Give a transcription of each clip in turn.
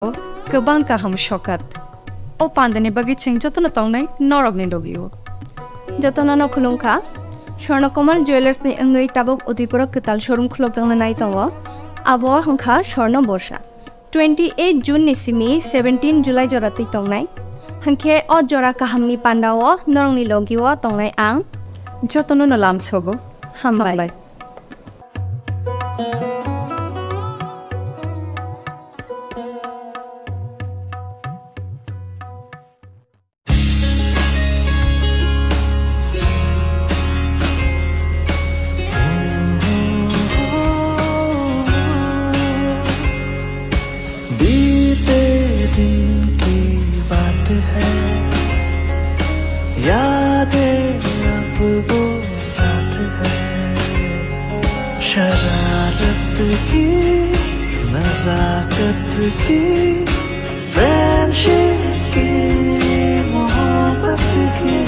Goban kaham shokat. O pandani bagi ching jotona tongnai norok ni logiyo. Jotona no khulungkha Swarnakomal Jewelers ni angai tabuk Udipura ketal showroom khulok jangna nai tongo. Abo hangkha Swarna Borsa. 28 June ni simi 17 July jorati tongnai. Hangke o jora kahamni pandao norong ni logiyo tongnai ang Jotona no lam sobo. hambai. बीते दिन की बात है, यादें अब वो साथ है, शरारत की, नजाकत की, फ्रेंडशिप की, मोहब्बत की,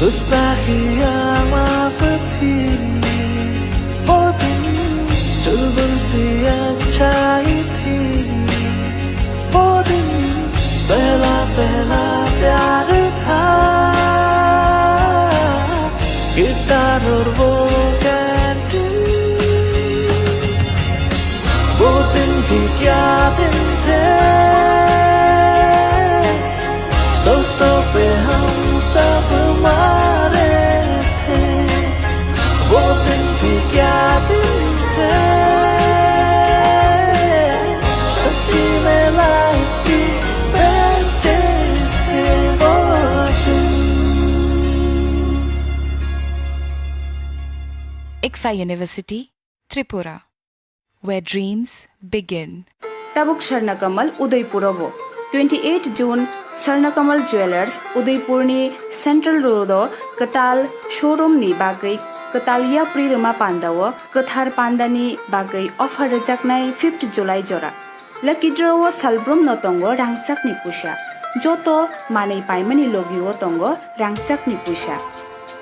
गुस्ताखियाँ माफ थी, वो दिन चुलबुल सी अच्छाई थी, वो दिन पहला पहला प्यार था, गिटार और वो कैंटीन, वो दिन भी क्या दिन थे, दोस्तों पे हम सब मारे थे, वो दिन भी क्या दिन थे, सच्ची में लाइफ की बेस्ट डेज थे वो दिन। ICFA University, Tripura, where dreams begin. Tabuk Swarnakamal Udaipurabo 28 June Swarnakamal Jewelers Udaipur ni Central Road Katal showroom ni bagai Katalia Prirama Pandawa Kathar Pandani bagai offer rejaknai 5th July jora Lucky draw salbrum no tongo rangchak ni pusha joto manei paimani logiwo tongo rangchak ni pusha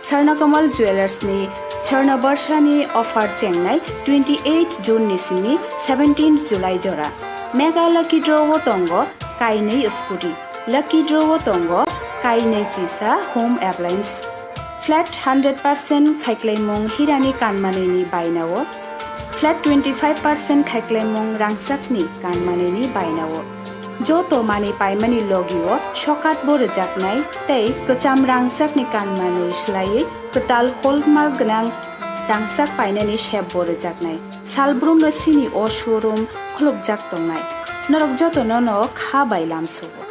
Swarnakamal Jewelers ni Swarna Borsa ni offer chengnai 28 June ni simi 17 July jora Mega Lucky draw tongo kainei scooty Lucky draw tongo kainei chisa home appliance Flat 100% khaiklaimong hirani kanmaneni bainawo Flat 25% khaiklaimong rangchakni kanmaneni bainawo joto mani paimani logiwo shokat bor jaknai tei kacham rangchakni kanmanei slai katal hallmark gnang rangchak painani shep bor jaknai salbrum no sini o showroom khlok jak tongnai norok joto no kha bailam subo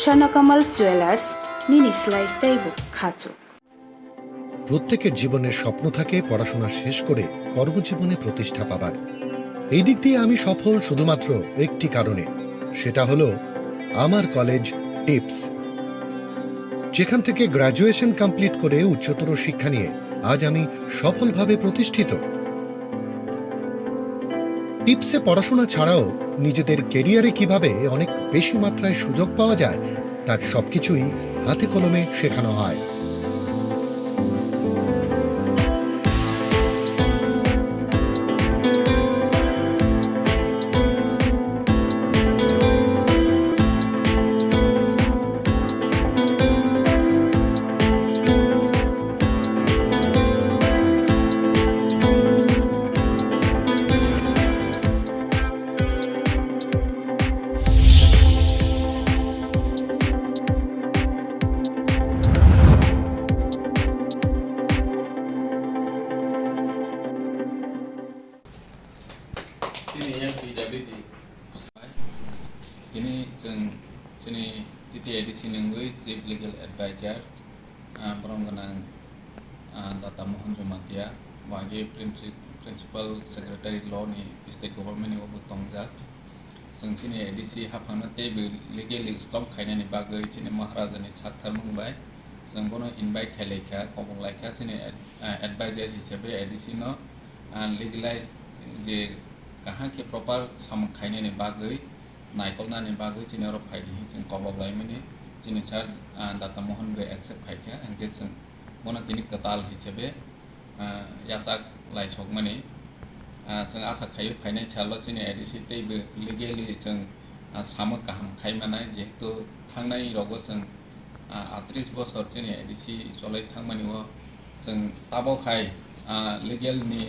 Swarnakamal Jewelers nini slai teibo khachu প্রত্যেকের জীবনের স্বপ্ন থাকে পড়াশোনা শেষ করে কর্মজীবনে প্রতিষ্ঠা পাবার। এই দিক দিয়ে আমি সফল শুধুমাত্র একটি কারণে, সেটা হলো আমার কলেজ টিপস, যেখান থেকে গ্র্যাজুয়েশন কমপ্লিট করে উচ্চতর শিক্ষা নিয়ে আজ আমি সফলভাবে প্রতিষ্ঠিত। টিপসে পড়াশোনা ছাড়াও নিজেদের কেরিয়ারে কিভাবে অনেক বেশি মাত্রায় সুযোগ পাওয়া যায় তার সবকিছুই হাতে কলমে শেখানো হয়। Ini sini titi edisi nengui Chief Legal Advisor Brom Ganang Data Mohan Jumatia bagi Principal Secretary Law ni State Government ni Obutongjak sing sini edisi hafana tebe legal stop khaina ni bagai sini Maharaja ni Chakthar Mumbai sing bono invite khailekha kobong laikha sini advisor hisabe edisi no legalize je kaha ke proper sam khaina ni bagai naikol ni bagai sini ro phaidi sing kobong laimani sini char Data Mohan be accept khaikha engage sing bono tini katal hisabe yasak lai chokmani जों आसा खायो फाइनाय साल जोंनि ADC तैबो लिगेलि जों सामो गाहाम खायमानाय जिहेतु थांनाय रगो जों 38 बोसोर जोंनि एडिसि चलै थांमानि जों ताबोखाय लिगेलनि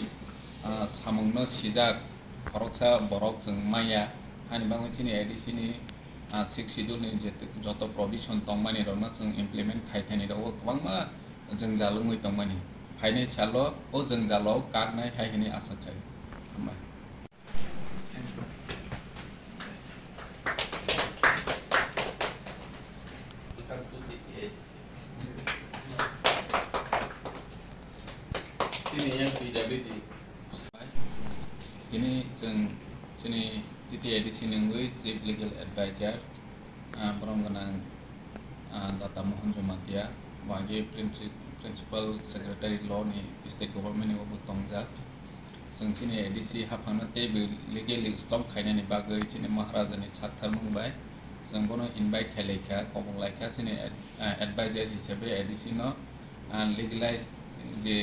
सामुंनो सिजाक खरकसा बरक जों माया हानिबाङै जोंनि एडिसिनि 6 शिड्यूलनि जत प्रभिजन तंमानि रनो जों इमप्लिमेंट खायथानि रगो गोबांमा जों जालुङै तंमानि फाइनाय साल ओ जों जालाव कागनाय हायहैनि आसा थायो हामबाय ini जोंनि TTADC नंगुइ चीफ लीगल एडवाइजर ब्रह्मगनां दाता मोहन जमातिया वागे प्रिंसिपल सेक्रेटारि ल'नि स्टेट गवर्नमेंटनि अबो तंजाक जोंनि एडिसि हाफांनो तेबो लीगेलि स्टप खायनायनि बागै जोंनि महाराजानि साथार मुंबाय जों बनो इनभाइट खायलायखा कबं लायखा जोंनि एडवाइजर हिसाबै एडिसि न लीगलाइज जे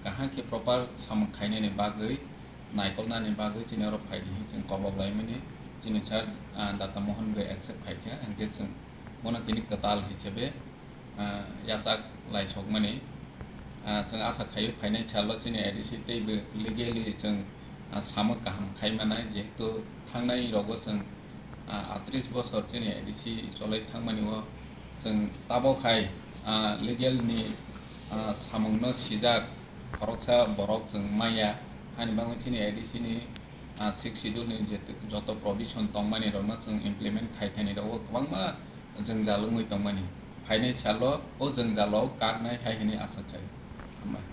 कहाँ के प्रॉपर साम खायनायनि बागै नायकलनानि बागै जोंनि अर फायदि जों कबं लायमानि जोंनि सार दाता मोहन बे एक्सेप्ट खायखा एंगे जों बनो तिनि कताल हिसाबै यासाक लाइसक माने जों आसा खायो फाइनाय साल जोंनि एडिसि तैबो लिगेलि जों सामो गाहाम खायमानाय जिहेतु थांनाय रगो जों 38 बोसोर जोंनि एडिसि चलै थांमानि जों ताबोखाय लिगेलनि सामुंनो सिजाक खरकसा बरक जों माया हानिबाङै जोंनि एडिसिनि 6 शिड्यूलनि जत प्रभिजन तंमानि रनो जों इमप्लिमेंट खायथानि रगो गोबांमा जों जालुङै तंमानि फाइनाय साल ओ जों जालाव कागनाय हायहैनि आसा थायो हामबाय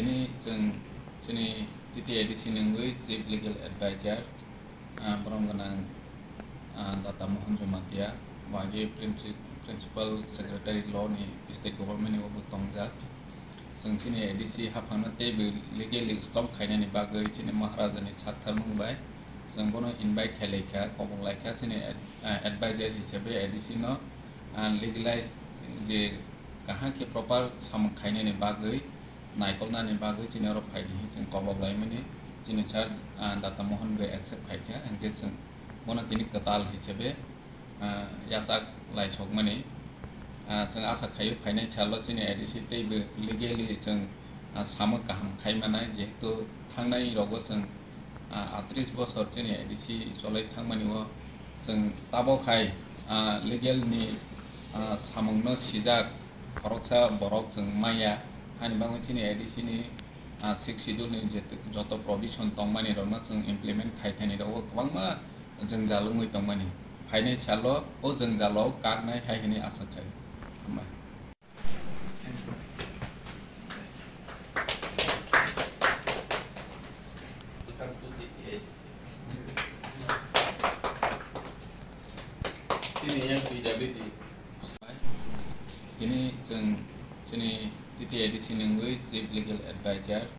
ini जोंनि TTADC नंगुइ चीफ लीगल एडवाइजर ब्रह्मगनां दाता मोहन जमातिया वागे प्रिंसिपल सेक्रेटारि ल'नि स्टेट गवर्नमेंटनि अबो तंजाक जोंनि एडिसि हाफांनो तेबो लीगेलि स्टप खायनायनि बागै जोंनि महाराजानि साथार मुंबाय जों बनो इनभाइट खायलायखा कबं लायखा जोंनि एडवाइजर हिसाबै एडिसि न लीगलाइज जे कहाँ के प्रॉपर साम खायनायनि बागै नायकलनानि बागै जोंनि अर फायदि जों कबं लायमानि जोंनि सार दाता मोहन बे एक्सेप्ट खायखा एंगे जों बनो तिनि कताल हिसाबै यासाक लाइसक माने जों आसा खायो फाइनाय साल जोंनि एडिसि तैबो लिगेलि जों सामो गाहाम खायमानाय जिहेतु थांनाय रगो जों 38 बोसोर जोंनि एडिसि चलै थांमानि जों ताबोखाय लिगेलनि सामुंनो सिजाक खरकसा बरक जों माया हानिबाङै जोंनि एडिसिनि 6 शिड्यूलनि जत प्रभिजन तंमानि रनो जों इमप्लिमेंट खायथानि रगो गोबांमा जों जालुङै तंमानि फाइनाय साल ओ जों जालाव कागनाय हायहैनि आसा थायो हामबाय ini जोंनि TTADC नंगुइ चीफ लीगल एडवाइजर